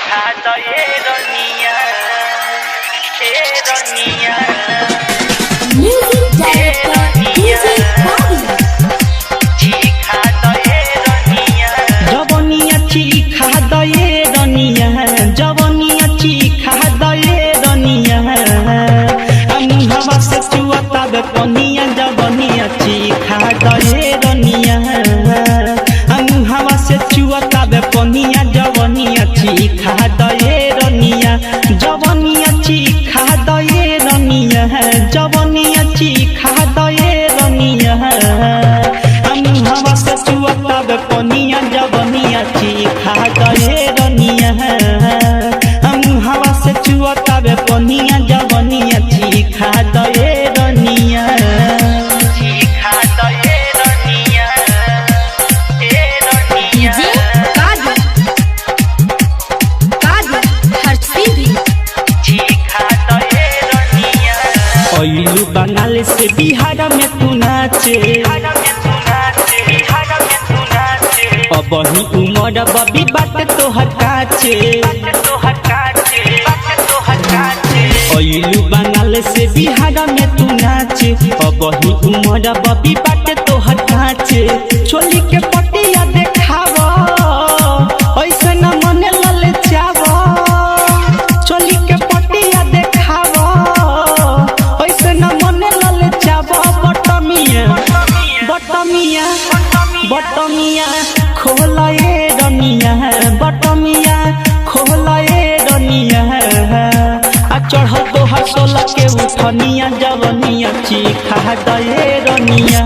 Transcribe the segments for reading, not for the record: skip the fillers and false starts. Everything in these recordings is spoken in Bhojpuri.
चीखा तो ये रनिया Music director DJ Bobby. चीखा तो ये रनिया जवनिया चीखा तो ये रनिया जवनिया चीखा तो ये रनिया हवा से चुआता बे पनिया जवनिया चीखा तो ये रनिया हवा से चुआता बे पनिया जवनिया चीखा तो ये रनिया जवनिया चीखा तो ये रनिया जवनिया चीखा तो ये रनिया हवा से चुआता बे पनिया जवनिया चीखा तो ये रनिया हवा से चुआता बे पनिया जवनिया चीखा तो ये रनिया चीखा तो ये रनिया DJ Kadu. Kadu Harsivi. चीखा तो ये रनिया ओइलू बंगाल से बिहार में तू नाचे अब ही उमर बबी बात तोहर काचे ओइलू बंगाल से बिहार में तू नाचे अब ही उमर बबी बात तोहर काचे छोली के पटिया देखावा ऐसे न मने ललचावा छोली के पटिया देखावा ऐसे न मने ललचावा बटमिया खोला ये रनिया बटमिया खोला ये रनिया आ चढ़ल तोहर सोला के उठनिया जवनिया चीखा दये रनिया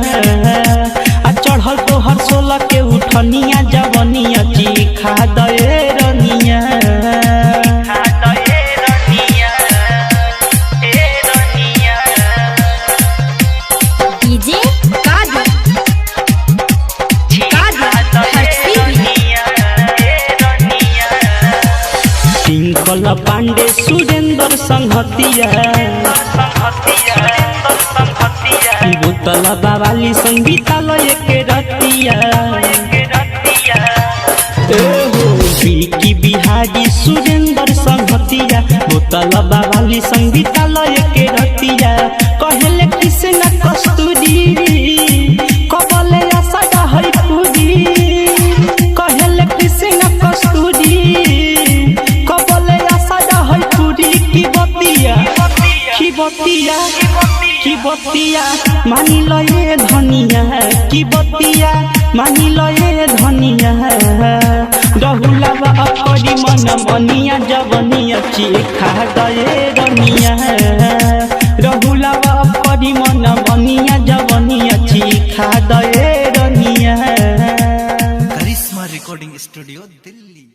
आ चढ़ल तोहर सोला के उठनिया जवनिया चीखा दये रनिया DJ Kadu. Kadu Harsivi. Tinkal Pandey Surendra संघतिया बोतल बावाली संगीता लय के रतिया की बिहारी सुरेंद्र संघतिया बोतल बावाली संगीता लय के रतिया कहले कृष्ण कस्तूरी कबले आशा है पूरी कहले कृष्ण कस्तूरी कबले आशा है पूरी की बतिया मानी लये धनिया की बतिया मानी लये धनिया रहुलावा अपरी मन मनिया जवनिया चीखा दये रनिया रहुलावा अपरी मन मनिया जवनिया चीखा दये रनिया करिश्मा रिकॉर्डिंग स्टूडियो दिल्ली।